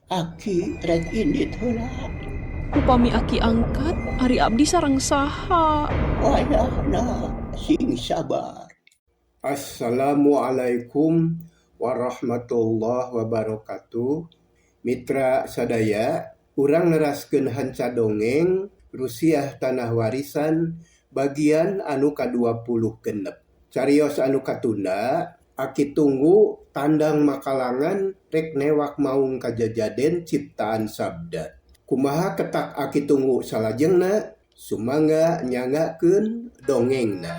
Aki rek indit heula. Upami aki angkat, ari abdi sareng saha. Wayahna sing sabar. Assalamualaikum warahmatullahi wabarakatuh. Mitra sadaya, urang neraskeun hanca dongeng Rusiah Tanah Warisan bagian anu ka-20 genep. Carios anu katunda, aki tunggu tandang makalangan rek newak maung kajajaden ciptaan sabda. Kumaha ketak aki tunggu salajengna, sumangga nyangakeun dongengna.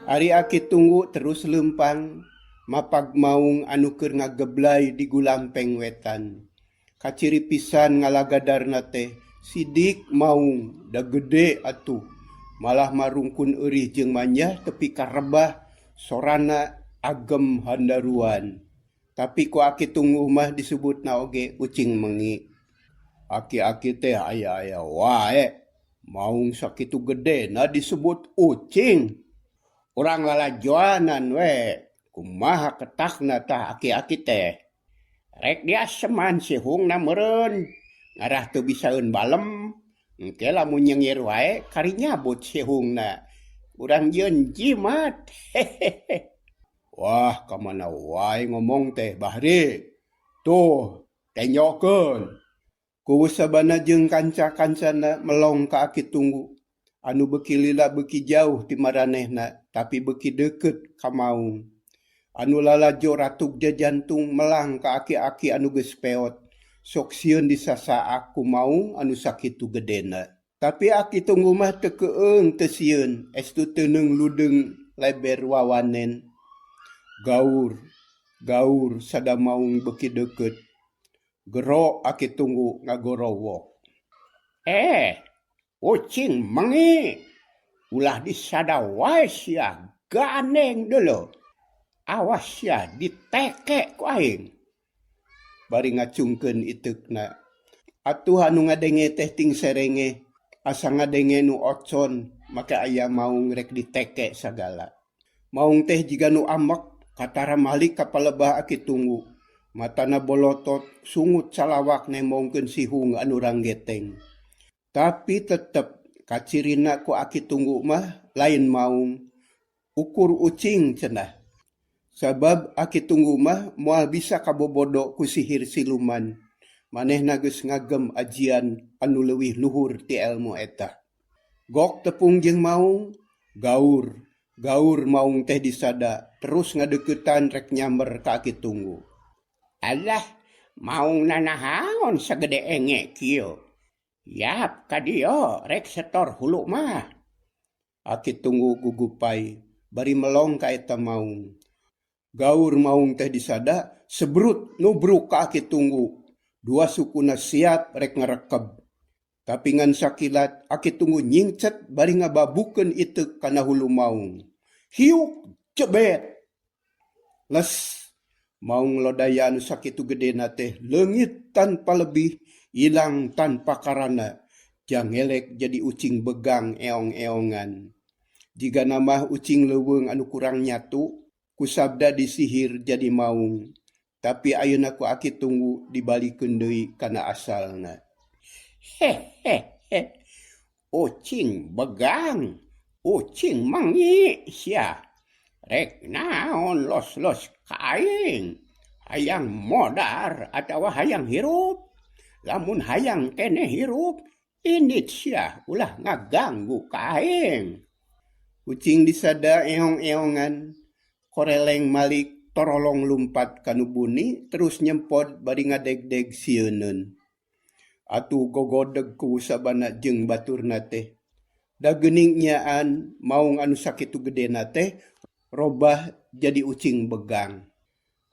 Ari aki tunggu terus lempang, mapag maung anu keur ngageblay di Gulampeng Wetan. Kaciri pisan ngalagadar teh, sidik maung da gede atuh. Malah marungkun eurih jeung manyah tepi karebah, sorana agem handaruan. Tapi ku aki tunggu mah disebutna oge ucing mengi. Aki-aki teh aya-aya wae, maung sakitu gede na disebut ucing. Urang lalajoanan we, kumaha ketakna tah aki-aki teh. Rek dia seman sihungna meureun, ngarah teu bisaeun balem, engke lamun nyengir wae kari nyabut sihungna. Urang jeun jimat. Wah, kamana wae ngomong teh Bahri. Tuh, tenyokeun. Ku sabana jeung kanca-kancana melong ka aki tunggu. Anu beuki lila beuki jauh ti maranehna, tapi beuki deukeut ka maung. Anu lalajo ratuk jajantung melang ka aki-aki anu geus peot. Sok sieun disasaak ku maung anu sakitu gedena. Tapi aki tunggu mah teu keueung teu sieun, estu teuneng ludeung leber wawanen. Gaur sada maung beuki deukeut. Gero aki tunggu ngagorowok. Ucing mengi, ulah disada wae sia ganeng deuleu. Awas ya diteke ku aing. Bari ngacungkeun iteukna. Atuh anu ngadenge teh ting serenge, asa ngadenge nu ocon, maka aya maung rek diteke sagala. Maung teh jiga nu amek, katara malik ka palebah aki tunggu. Matana bolotot, sungut salawak nemongkeun sihung anu ranggeteng. Tapi tetep kacirina ku aki tunggu mah lain maung. Ukur ucing cenah. Sabab aki tunggu mah moal bisa kabobodo ku sihir siluman. Manehna geus ngagem ajian anu leuwih luhur ti ilmu eta. Gok tepung jeung maung, gaur maung teh disada, terus ngadeuketan rek nyamber ka aki tunggu. Alah, maung nanahaon sagede enge kieu. Yap ka dieu rek setor hulu mah. Aki tunggu gugupai, bari melong ka eta maung. Gaur maung teh disada, sebrut nubruk ka aki tunggu. Dua sukuna siap rek ngarekeb. Tapi ngan sakilat, aki tunggu nyingcet bari ngababukeun iteuk kana hulu maung. Hiuk cebet. Les, maung lodaya anu sakitu gedena teh leungit tanpa lebih, ilang tanpa karana. Jangelek jadi ucing begang eong-eongan. Jika nama ucing leuweung anu kurang nyatu, ku sabda disihir jadi maung. Tapi ayeuna ku aki tunggu dibalikeun deui kana asalna. Ucing begang, ucing mengi sia. Rek naon los-los kaing. Hayang modar atawa hayang hirup. Lamun hayang kene hirup, indit sia ulah ngaganggu kaing. Ucing disada eong-eongan. Koreleng malik torolong lumpat kanu buni, terus nyempod bari ngadeg-deg sieunun. Atuh gogodeg ku sabana jeung baturna teh. Da geuning nyaan maung anu sakitu gedena teh robah jadi ucing begang.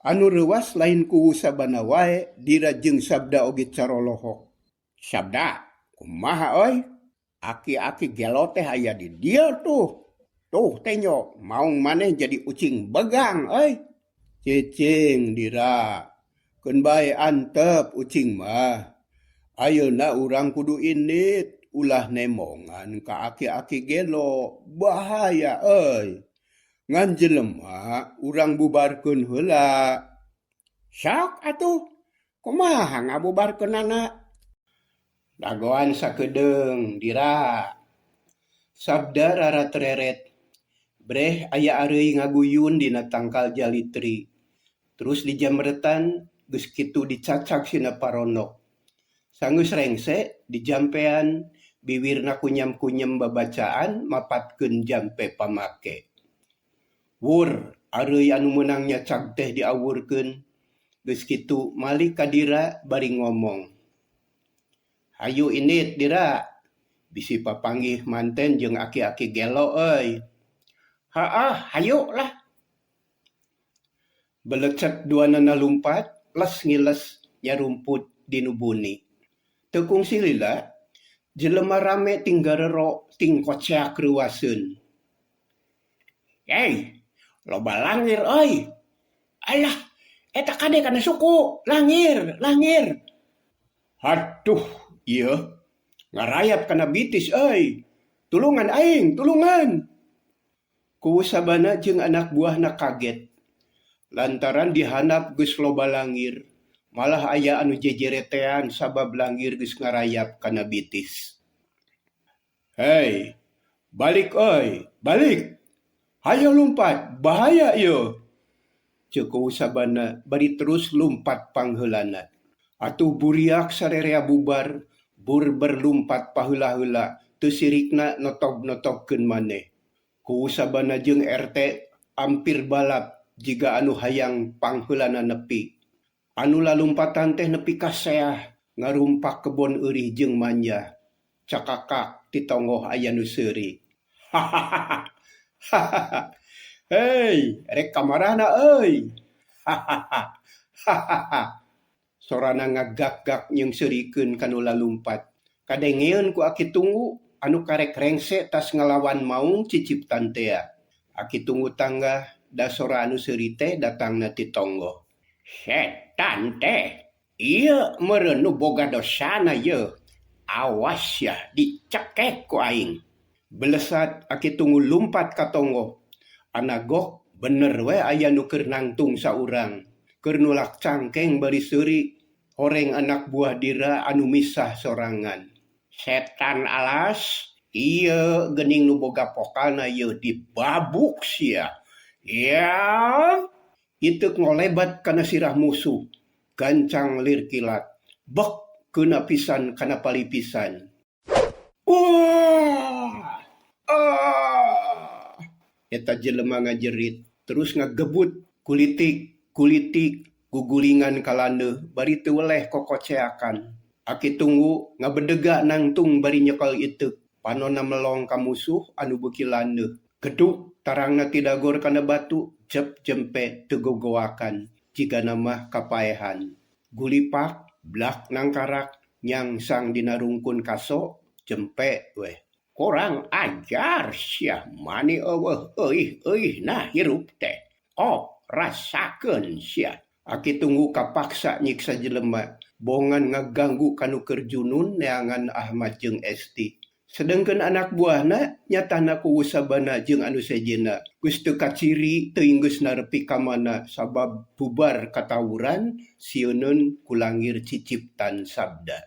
Anu reuwas lain ku sabana wae dira jeung sabda oge carolohok. Sabda, kumaha euy? Aki-aki gelo teh aya di dieu tuh. Tuh tenyo, maung maneh jadi ucing begang, euy. Cicing dira. Keun bae antep ucing mah. Ayeuna urang kudu indit, ulah nemongan ka aki-aki gelo bahaya euy. Ngan jelema urang bubarkeun heula. Sok atuh, kumaha ngabubarkeunana? Dagoan sakedeung dira. Sabda rara tereret. Breh aya areuy ngaguyun dina tangkal jalitri. Terus dijamretan geus kitu dicacak sina paronok. Sanggeus rengse dijampean bibirna kunyam-kunyam babacaan mapatkeun jampe pamake. Wur areuy anu meunang nyacag teh diawurkeun. Geus kitu malik ka dira bari ngomong. Hayu indit dira, bisi papanggih manten jeung aki-aki gelo euy. Haah, hayu lah. Belecet duanana lumpat, les ngiles nyarumput dinu buni. Tekung silila, jelema rame ting garero ting koceak reuaseun. Hey, loba langir euy. Alah, eta kade kana suku, langir. Haduh, ieu ngarayap kana bitis euy. Tulungan aing, tulungan. Kuusabana jeung anak buahna kaget. Lantaran dihandap geus loba langir. Malah aya anu jejeretean sabab langir geus ngarayap kana bitis. Hei, balik euy, balik. Hayo lumpat, bahaya ieu. Ceuk kuusabana bari terus lumpat pangheulana. Atuh buriak sarerea bubar, bur berlumpat paheula-heula, teu sirikna notog-notogkeun maneh. Kuusabana jeung RT ampir balap jiga anu hayang pangheulana nepi. Anu lalumpatan teh nepi ka seah, ngarumpak kebon eurih jeung manja. Cakakak ti tonggoh aya nu seuri. Hei, rek kamarana euy. Sorana ngagak-gak jeung seurikeun kanu lalumpat. Kadengeun ku aki tunggu anu karek rengse tas ngalawan maung ciciptan tea. Aki tunggu tangga da sora anu seuri teh datangna ti tonggo. Setan teh, ieu meureun nu boga dosana yeuh. Awas ya dicekek ku aing. Belesat aki tunggu lumpat ka tonggo. Anagok bener we aya nu keur nangtung saurang. Keur nulak cangkeng bari seuri horeng anak buah dira anu misah sorangan. Setan alas, ieu geuning nu boga pokalna yeuh dibabuk sia. Ya, itu ngolebat kana sirah musuh. Gancang lir kilat. Bek keuna pisan kana palipisan. Wah! Eta jelema ngajerit, terus ngagebut kulitik gugulingan kalaneuh bari teu weleh kokoceakan. Aki tunggu ngabedega nangtung bari nyekel iteuk. Panonna melong ka musuh anu beuki laneuh. Geduk tarangna ti dagor kana batu, jep jempe teu gogoakan. Jigana mah kapaehan. Gulipak, blak nangkarak, nyangsang dina rungkun kaso, jempe weh. Korang ajar sia mani eueuh euih nah hirup teh. Oh, rasakeun sia. Aki tunggu kapaksa nyiksa jelema. Bongan ngaganggu kanu keur junun neangan Ahmad jeung Esti. Sedengkeun anak buahna nyatana kuusabana jeung anu sejena. Geus teu kaciri teuing geus narepi ka mana sabab bubar katawuran sieuneun ku langir ciciptan sabda.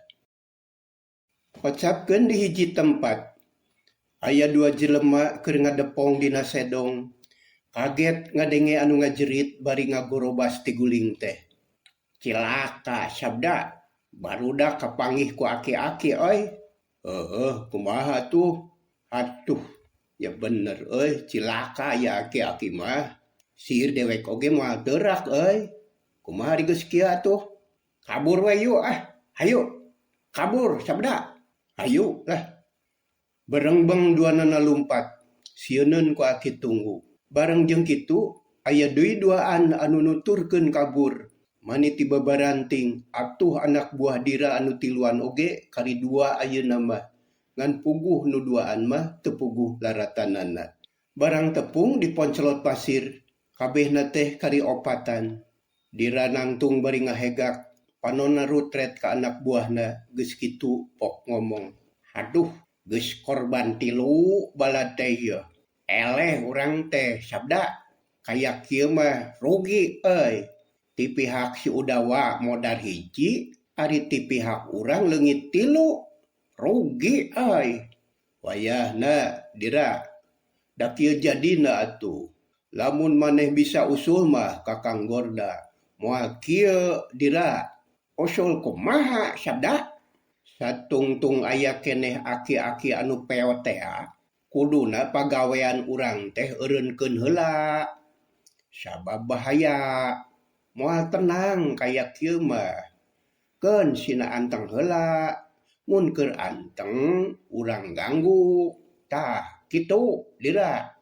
Ocapkeun di hiji tempat. Aya dua jelema keur ngadepong dina sedong. Kaget ngadenge anu ngajerit bari ngagorobas ti guling teh. Cilaka sabda, barudak kapanggih ku aki-aki euy. Kumaha tuh? Atuh, ya bener euy, cilaka ya aki-aki mah. Sieun dewek oge moal teurak euy. Kumaha digeus kieu atuh? Kabur we yuk hayu. Kabur sabda. Hayu lah. Berengbeng duanana lumpat. Sieuneun ku aki tunggu. Bareng jeung kitu aya deui duaan anu nuturkeun kabur. Mani ti babaranting atuh anak buah dira anu tiluan oge kari dua ayeuna mah. Ngan puguh nu duaan mah teu puguh laratanana. Barang tepung diponcelot pasir, kabehna teh kari opatan. Dira nangtung bari ngahegak, panonna rutret ka anak buahna geus kitu pok ngomong. Haduh, Geus korban tilu balad teh ieu. Eleh urang teh sabda kayak kieu mah rugi euy. Ti pihak si Udawa modal hiji, ari ti pihak urang leungit tilu. Rugi euy. Wayahna dira da kieu jadina atuh. Lamun maneh bisa usul mah Kakang Gorda. Moal kieu dira usul kumaha sabda? Satungtung aya keneh aki-aki anu peotea, kuduna pagawean urang teh eureunkeun heula. Sabab bahaya. Moal tenang kayak kieu mah. Keun sina anteng heula. Mun keur anteng urang ganggu. Tah kitu dira.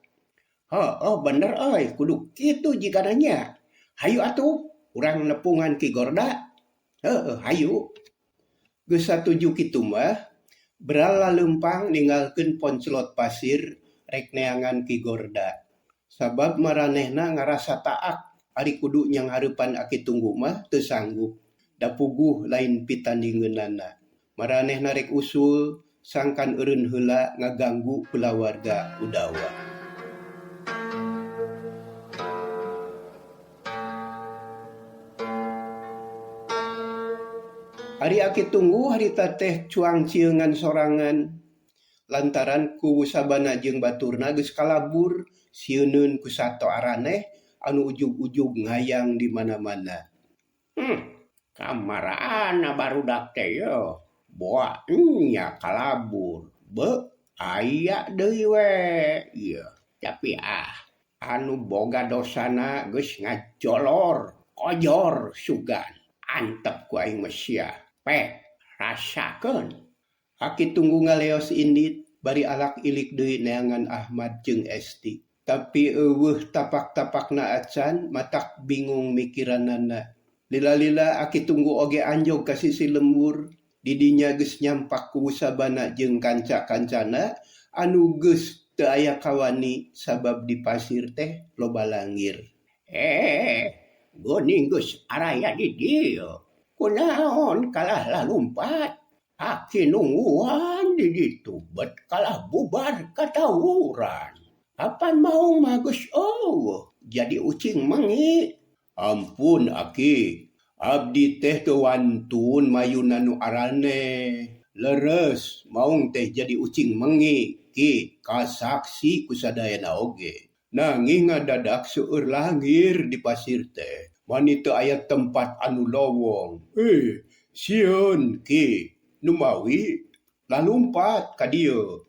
Oh bener euy, kudu kitu jigananya. Hayu atuh, urang nepungan Ki Gorda. Hayu. Geus satuju kitu mah, berala leumpang ninggalkeun Poncelot Pasir rek neangan Ki Gorda. Sabab maranehna ngarasa taak ari kudu nyang hareupan Aki Tunggu mah teu sanggup. Da puguh lain pitandingeunana. Maranehna rek usul sangkan eureun heula ngaganggu kulawarga Udawa. Ari Aki Tunggu harita teh cuang cieunan sorangan. Lantaran ku sabana jeung baturna geus kalabur sieuneun ku sato araneh anu ujug-ujug ngayang di mana-mana. Kamaraana barudak teh yo. Boa nya kalabur. Aya deui we. Ieu. Tapi anu boga dosana geus ngajolor, kojor sugan. Antep ku aing mah sia. Rasakeun. Aki Tunggu ngaleos indit bari alak ilik deui neangan Ahmad jeung Esti. Tapi eueuh tapak-tapakna acan matak bingung mikiranana. Lila-lila Aki Tunggu oge anjog ka sisi lembur. Didinya geus nyampak ku sabana jeung kanca-kancana anu geus teu aya kawani sabab di pasir teh loba langir. Geuning geus araya di dieu. Kunaon kalah lalumpat? Aki nungguan di ditu bet kalah bubar katawuran. Apan mau magus jadi ucing mengi. Ampun Aki, abdi teh teu wantun mayuna nu arane. Leres maung teh jadi ucing mengi. Ki kasaksi ku sadayana oge. Nanging ngadadak seueur langir di pasir teh. Mani teu aya tempat anu lowong. Sieun Ki, nu mawi lalumpat ka dieu.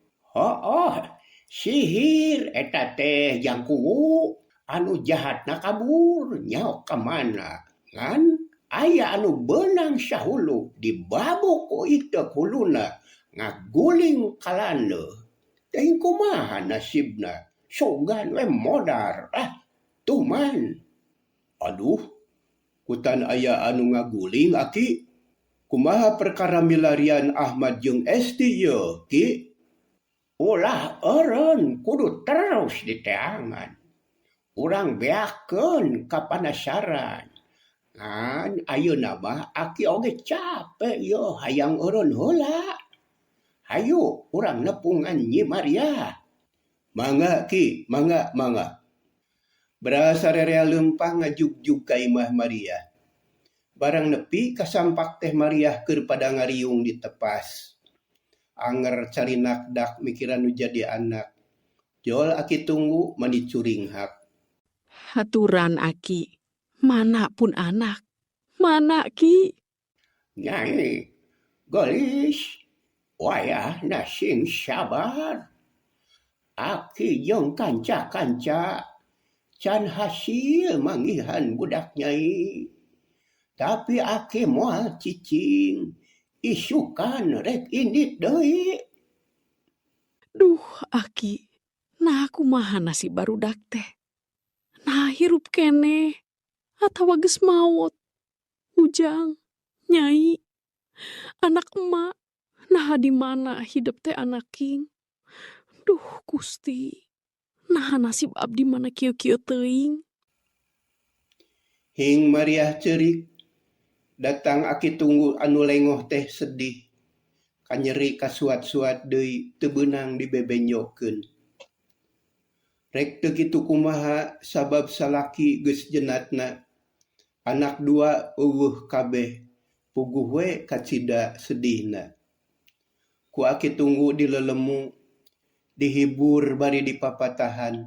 Sihir eta teh jangkuu anu jahatna kabur nyaho ka mana. Ngan aya anu beunang sahulu dibabuk ku iteuk huluna ngaguling kalana. Teuing kumaha nasibna? Sogan we modar. Tuman. Aduh, kutan aya anu ngaguling Aki. Kumaha perkara milarian Ahmad jeung Esti ye, Ki? Ulah eureun kudu terus diteangan. Urang beakeun kapanasaran. Ngan ayeuna mah Aki oge capek yo hayang eureun heula. Hayu urang nepungan Nyi Maria. Mangga Ki, mangga. Berasa rerea leumpang ngajugjug ka Imah Maria. Barang nepi kasampak teh Maria keur pada ngariung di tepas. Anger cari nakdak mikiran nu jadi anak. Jol Aki Tunggu mani curing hak. Haturan Aki, mana pun anak. Mana Ki? Nyai, gelis. Wayah nasing sabar. Aki jeung kanca-kanca can hasil manggihan budak Nyai. Tapi Aki moal cicing. Isukan rek indit deui. Duh Aki, nah kumaha nasib barudak teh. Nah hirup keneh atawa geus maot. Ujang, Nyai, anak emak, nah di mana hidup teh anak king. Duh Gusti, nah nasib abdi mana kieu-kieu teuing. Hing Maria cerik. Datang Aki Tunggu anu lengoh teh sedih. kanyeri kasuat-suat deui teu beunang dibebenyokeun. Rek teu kitu kumaha sabab salaki geus jenatna. Anak dua eueuh kabeh, puguh we kacida sedihna. Ku aki tunggu di lelemu, dihibur bari dipapatahan.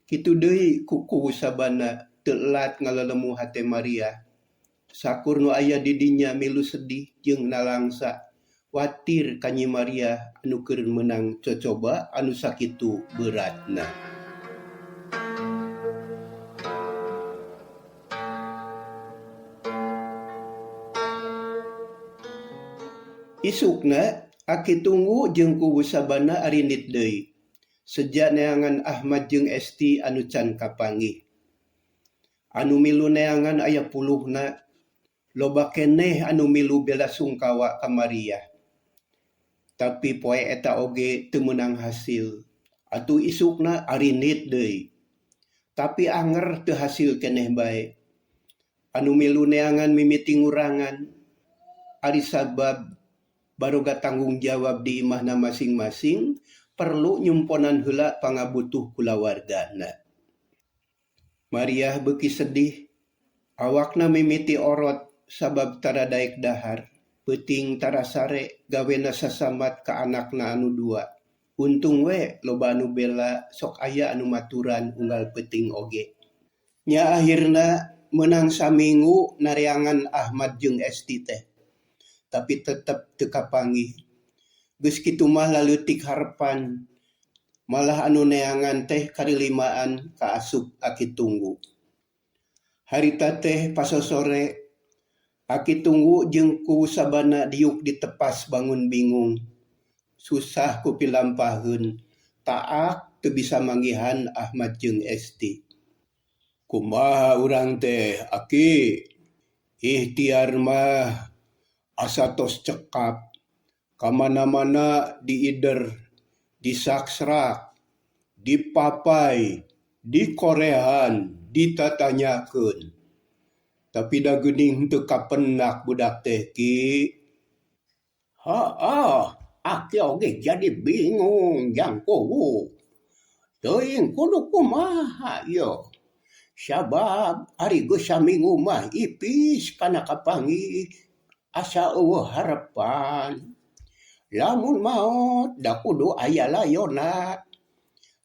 Kitu deui kuku sabana teu elat ngalelemu hate Maria. Sakur nu aya di dinya milu sedih jeung nalangsa. Watir ka Nyi Maria anu keur meunang cocoba anu sakitu beratna. Isukna aki tunggu jeung kubu sabana arinit deui. Sejak neangan Ahmad jeung Esti anu can kapanggih. Anu milu neangan aya 10na, loba keneh anu milu bela sungkawa ka Maria. Tapi poe eta oge teu meunang hasil. Atuh isukna arinit deui. Tapi anger teu hasil keneh bae. Anu milu neangan mimiti ngurangan, ari sabab baroga tanggung jawab di imahna masing-masing, perlu nyumponan heula pangabutuh kulawargana. Maria beuki sedih, awakna mimiti orot sabab tara daek dahar, peuting tara sare gawena sasamat ka anakna anu dua. Untung we loba anu bela sok aya anu maturan unggal peuting oge. Nya akhirna meunang saminggu nareangan Ahmad jeung Esti teh. Tapi tetep teu kapanggih. Geus kitu mah laleutik harepan. Malah anu neangan teh karilimaan ka asup aki tunggu. Harita teh pasosore, aki tunggu jeung ku sabana diuk ditepas bangun bingung. Susah ku pilampaheun. Taak teu bisa manggihan Ahmad jeung Esti. Kumaha urang teh, Aki? Ikhtiar mah asa tos cekap, kamana-mana diider, disaksrak, dipapai, dikorehan, ditatanyakeun. Tapi da geuning teu kapendak budak teh Ki. Aki oge jadi bingung jangkowu. Teuing kudu kumaha yo. Sabab ari geus saminggu mah ipis kana kapanggih. Asa eueuh harepan. Lamun maot da kudu aya layonna.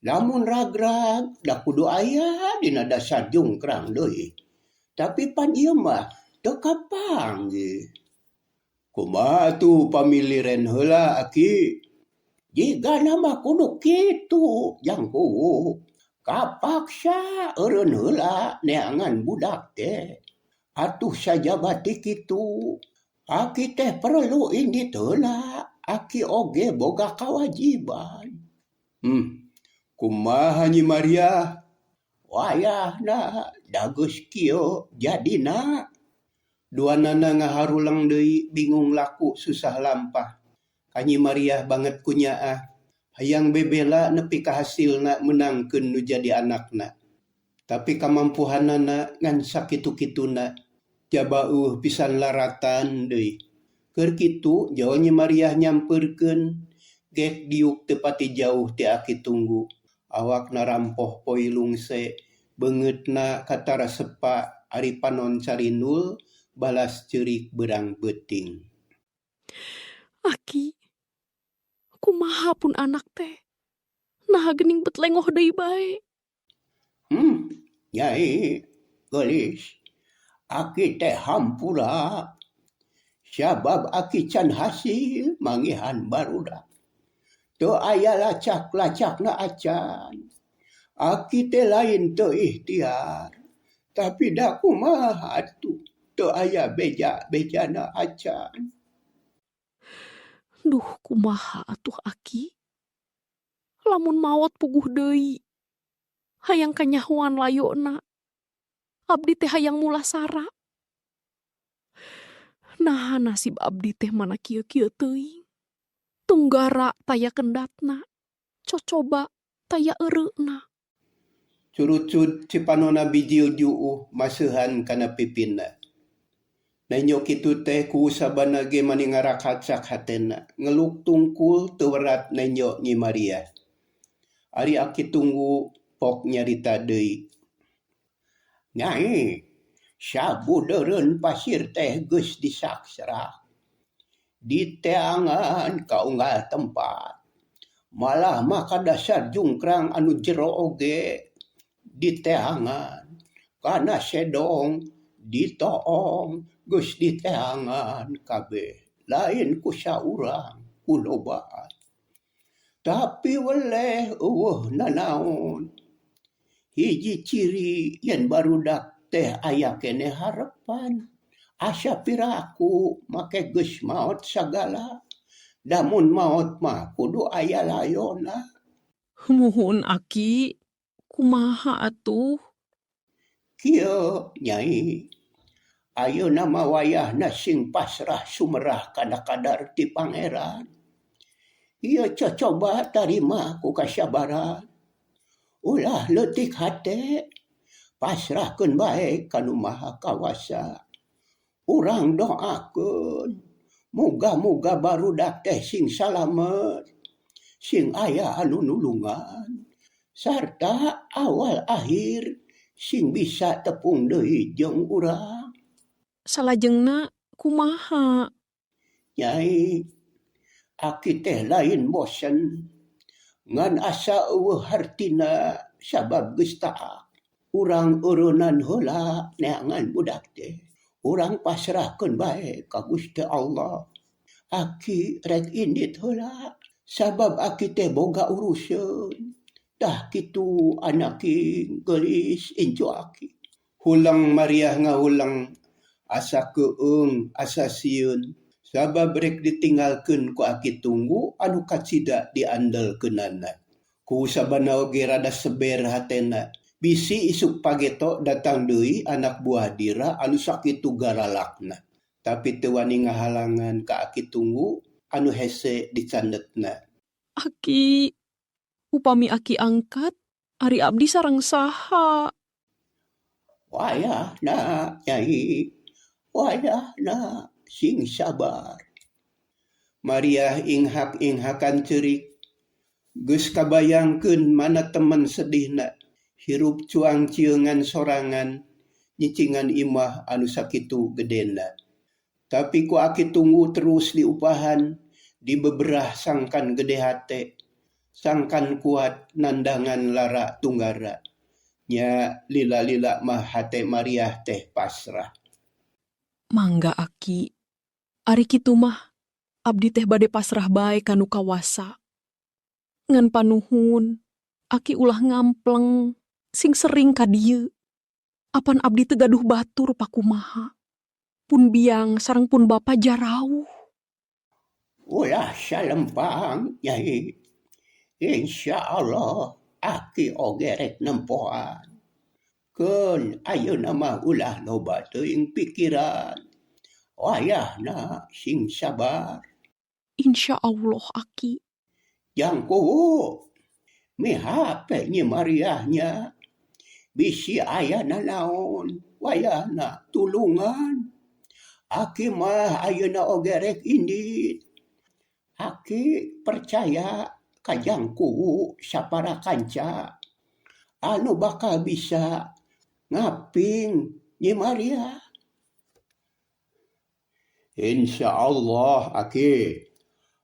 Lamun ragrag da kudu aya dina dasar jungkrang deui. Tapi pan ieu mah teu kapanggih. Kumaha tuh pamiliren heula Aki? Jigana mah kudu kitu jangku. Kapaksa eureun heula neangan budak teh. Atuh sajabati kitu. Aki teh perlu indit heula. Aki oge boga kawajiban. Kumaha Nyi Maria? Wayahna dageus kieu jadina. Duanana ngaharulang deui bingung laku susah lampah. Ka Nyi Maria banget kunyaah. Hayang bebela nepi ka hasilna menangkeun nu jadi anakna. Tapi kamampuhanana ngan sakitu-kituna. Jabauh pisan laratan deui. Keur kitu jauh Nyi Maria nyampeurkeun gek diuk teu pati jauh ti aki tunggu. Awakna rampoh poe lungse beungeutna katara sepa ari panon carinul balas ceurik berang beuting. Aki, kumaha pun anak teh. Nah geuning bet lengoh deui bae. Nyai gelis. Aki teh hampura. Sabab aki can hasil manggihan barudak. Teu aya lacak-lacakna acan. Aki teh lain teu ikhtiar. Tapi da kumaha atuh teu aya beja-bejana acan. Duh kumaha atuh Aki? Lamun maot puguh deui. Hayang kanyahoan layona. Abdi teh hayang mulasara. Nah nasib abdi teh mana kieu-kieu teuing. Tunggara taya kendatna. Cocoba taya eureuna. Curucud cipanona bijil juuh maseuhan kana pipinna. Nanyo kitu teh ku sabana ge maningarakacak hatena. Ngeluk tungkul tewerat nanyo nyi Maria. Ari aki tunggu pok nyarita deui. Nyai, sabudeureun pasir teh geus disaksra. Di teangan kaunggal tempat. Malah maka dasar jungkrang anu jero oge di teangan. Kana sedong ditoong geus di teangan kabeh. Lain ku saurang kulobaan. Tapi weleh eueuh nanaon. Hiji ciri yen barudak teh aya keneh harepan. Asa piraku make geus maot sagala. Damun maot mah kudu aya layona. Muhun Aki, kumaha atuh? Kieu Nyai. Ayeuna mah wayahna sing pasrah sumerah kana kadar ti pangeran. Ieu cocoba tarima ku kasabaran. Ulah leutik hate, pasrahkeun bae kanu Maha Kawasa. Urang doakeun, muga-muga barudak teh sing salamet, sing aya anu nulungan, sarta awal akhir sing bisa tepung deui jeung urang. Salajengna kumaha? Nyai, aki teh lain bosen. Ngan asa eueuh hartina sabab geus taat. Urang eureunnan heula neangan budak teh. Urang pasrahkeun bae ka Gusti Allah. Aki rek indit heula sabab aki teh boga urusan. Tah kitu anaki geulis incu aki. Hulang Maria ngahulang asa keung asa sieun. Sabab rek ditinggalkeun ku aki tunggu anu kacida diandelkeunana. Ku sabana oge rada seber hatena. Bisi isuk pageto datang deui anak buah dira anu sakitu garalakna. Tapi teu wani ngahalangan ka aki tunggu anu hese dicandetna. Aki, upami Aki angkat, ari abdi sareng saha? Wayahna Nyai, wayahna sing sabar. Maria inghak-inghakan cerik. Geus kabayangkeun mana teman sedihna. Hirup cuang ciungan sorangan. Nyicingan imah anu sakitu gedena. Tapi ku aki tunggu terus diupahan. Di beberah sangkan gede hate. Sangkan kuat nandangan lara tunggara. Nya lila-lila mah hate Maria teh pasrah. Mangga Aki, ari kitu mah abdi teh bade pasrah bae kanu Kawasa. Ngan panuhun, Aki ulah ngampleng sing sering ka dieu. Apan abdi teu gaduh batur pakumaha. Pun biang sareng pun bapa jarauh. Ulah salempang Nyai. Insyaallah aki oge rek nempoan. Keun ayeuna mah ulah loba teuing pikiran. Wayahna sing sabar. Insya Allah Aki. Jangku mihape nyi Mariahnya. Bisi aya nanaon wayahna tulungan. Aki mah ayeuna oge rek indit. Aki percaya ka jangku sapara kanca anu bakal bisa ngaping nyi Maria. Insyaallah Aki,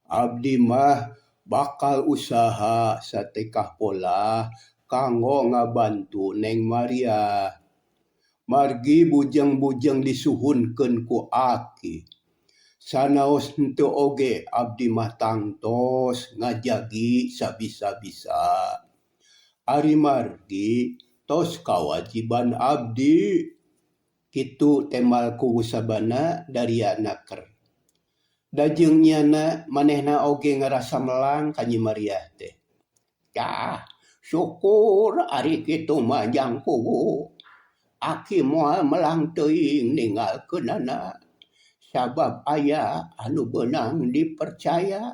abdi mah bakal usaha satekah pola kanggo ngabantu Neng Maria. Margi bujang-bujang disuhunkeun ku Aki. Sanaos henteu oge abdi mah tangtos ngajagi sabisa-bisa. Ari margi tos kawajiban abdi. Kitu temal ku sabana dari anaker. Dajeng nyana manehna oge ngarasa melang ka nyi Maria teh. Tah, syukur ari kitu mah jangku. Aki moal melang teuing ninggalkeunana. Sabab aya anu beunang dipercaya.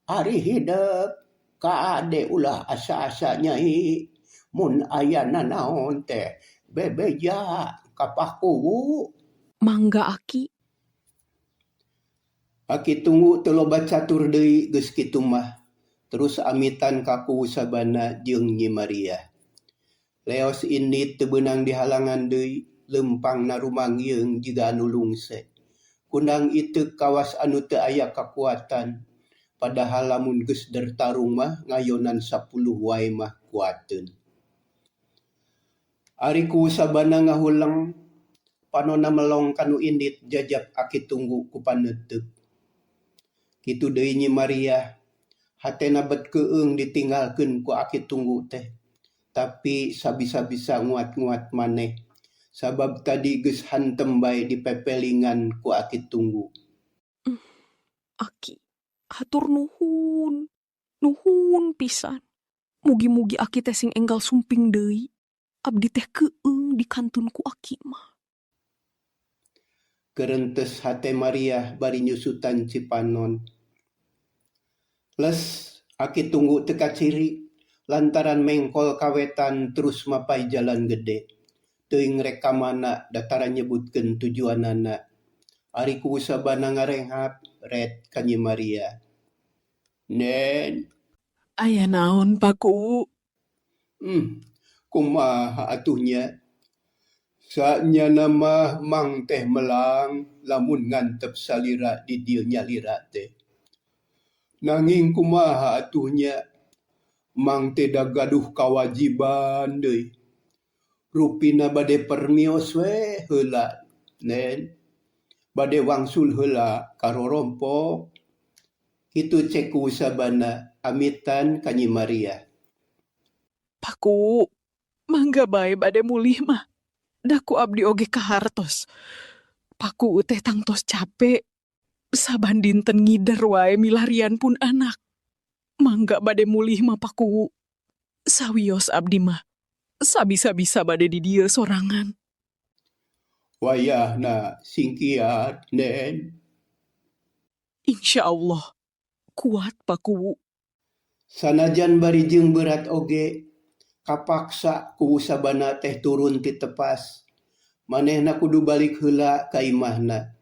Ari hidup ka ade ulah asa-asa Nyai. Mun aya nanaon teh bebeja kapaku. Mangga Aki, Aki tunggu telo baca tur deui geus kitu mah. Terus amitan kaku sabana jeung Nyi Maria. Leos indit teu beunang di halangan deui, lempang na rumangieung jiga anu lungse. Kundang itu kawas anu teu aya kakuatan. Padahal lamun geus dertarung mah ngayonan 10 wae mah kuateun. Ari ku sabana ngahulang panonna melong kanu indit jajab aki tunggu ku paneuteup. Kitu deui Nyi Maria, hatena bet keueung ditinggalkeun ku aki tunggu teh. Tapi sabisa-bisa nguat-nguat maneh. Sabab tadi geus hantem bae di pepelingan ku aki tunggu. Aki, hatur nuhun. Nuhun pisan. Mugi-mugi aki teh sing enggal sumping deui. Abdi teh keueung di kantun ku aki mah. Kerentes hate Maria bari nyusutan Cipanon. Les aki tunggu teka ciri lantaran mengkol kawetan terus mapai jalan gede. Teuing rekamana dataran nyebutkeun tujuanana. Ari ku sabana ngarenghap red ka Nyi Maria. Nen, Aya naon Paku? kumaha atuhnya. Saatnya nama mang teh melang lamun ngantep salira di dieu nyalira teh. Nanging kumaha atuhnya mang teh da gaduh kawajiban deui. Rupina bade permios we heula, nen. Bade wangsul heula karo rompok. Kitu ceku sabana amitan ka Nyi Maria. Paku, mangga bae bade mulih mah. Daku abdi oge kahartos. Paku teh tangtos capek. Saban dinten ngider wae milarian pun anak. Mangga bade mulih mah Paku. Sawios abdi mah. Sabisa-bisa bade di dieu sorangan. Wayahna singkiat, nen. Insya Allah. Kuat Paku. Sanajan bari jeung berat oge, kapaksa ku sabana teh turun ti tepas. Manehna kudu balik heula ka imahna.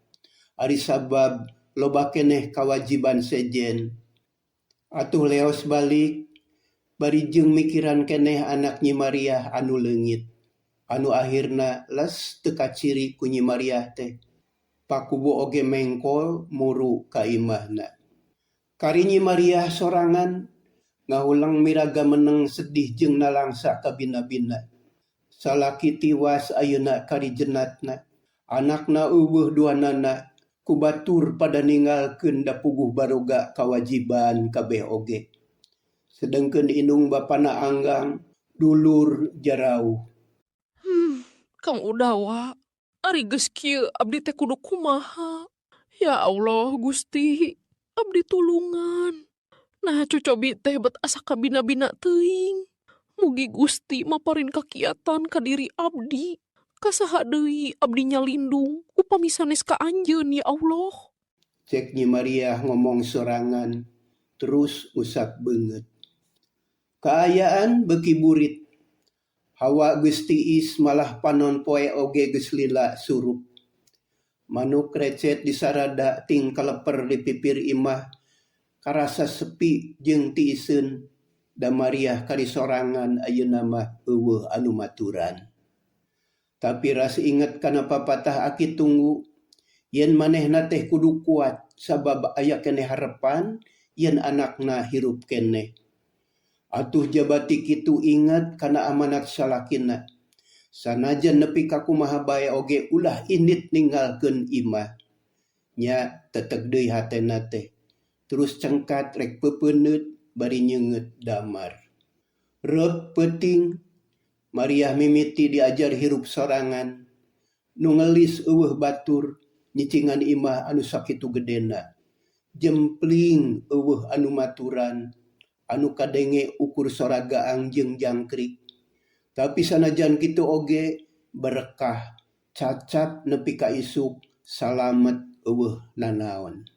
Ari sabab loba keneh kawajiban sejen. Atuh leos balik, bari jeung mikiran keneh anak Nyi Maria anu leungit. Anu akhirna les teu kaciri ku Nyi Maria teh. Pakubu oge mengkol muru ka imahna. Kari Nyi Maria sorangan ngahulang miraga meneng sedih jeung nalangsa ka bina-bina. Salaki tiwas ayeuna kari jenatna. Anakna eueuh duanana ku batur pada ninggalkeun da puguh baroga kawajiban kabeh oge. Sedengkeun indung bapana Anggang dulur jarauh. Kang Udawa, ari geus kieu abdi teh kudu kumaha? Ya Allah Gusti, abdi tulungan. Nah cocobi teh bet asa kabina-bina teuing. Mugi Gusti maparin kakiatan ka diri abdi. Kasaha deui abdi nyalindung upami sanes ka anjeun ya Allah. Cek Nyi Maria ngomong sorangan, terus usap beungeut. Kaayaan beuki burit. Hawa geus tiis malah panon poe oge geus lila surup. Manuk recet di sarada ting kaleper di pipir imah. Karasa sepi jeung tiiseun. Da Maria kari sorangan ayeuna mah eueuh anu maturan. Tapi ras inget kana papatah aki tunggu. Yen manehna teh kudu kuat sabab aya keneh harepan yen anakna hirup keneh. Atuh jabati kitu ingat kana amanat salakina. Sanajan nepi ka kumaha bae oge ulah indit ninggalkeun imah. Nya tetek deui hatena teh. Terus cengkat rek peupeuneut bari nyeungeut damar. Reup peuting Maria mimiti diajar hirup sorangan. Nu ngelis eueuh batur nyicingan imah anu sakitu gedena. Jempling eueuh anu maturan. Anu kadenge ukur soragaang jeung jangkrik. Tapi sanajan kitu oge berkah. Cacat nepi ka isuk salamet eueuh nanaon.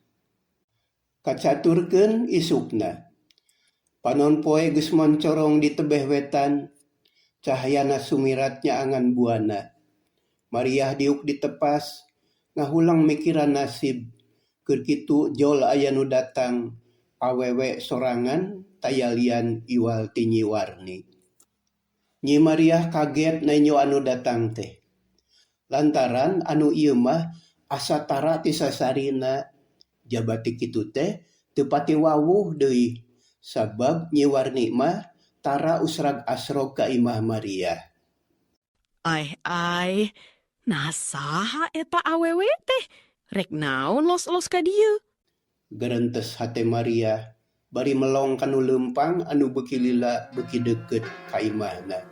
Kacaturkeun isukna. Panon poe geus moncorong di tebeh wetan. Cahayana sumiratnya angan buana. Maria diuk ditepas, ngahulang mikiran nasib. Keur kitu jol aya nu datang awewe sorangan tayalian iwal ti Nyi Warni. Nyi Maria kaget nanyo anu datang teh. Lantaran anu ieu mah asa tara ti sasarina. Jabati kitu teh teu pati wawuh deui sabab Nyi Warni mah tara usrag asrog ka Imah Maria. Ai, nasaha eta awewe teh? Rek naon los-los ka dieu? Gerentes hate Maria bari melong kanu lempang anu beuki lila beuki deukeut ka imahna.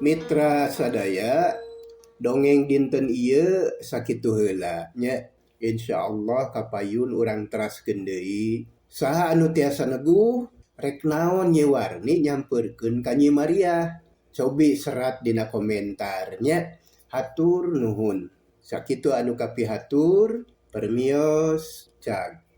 Mitra sadaya, dongeng dinten ieu sakitu heula nya. Insyaallah kapayun urang teraskeun deui. Saha anu tiasa neguh rek naon Nyi Warni nyampeurkeun ka Nyi Maria. Cobi serat dina komentarnya. Hatur nuhun. Sakitu anu kapihatur, permios, cag.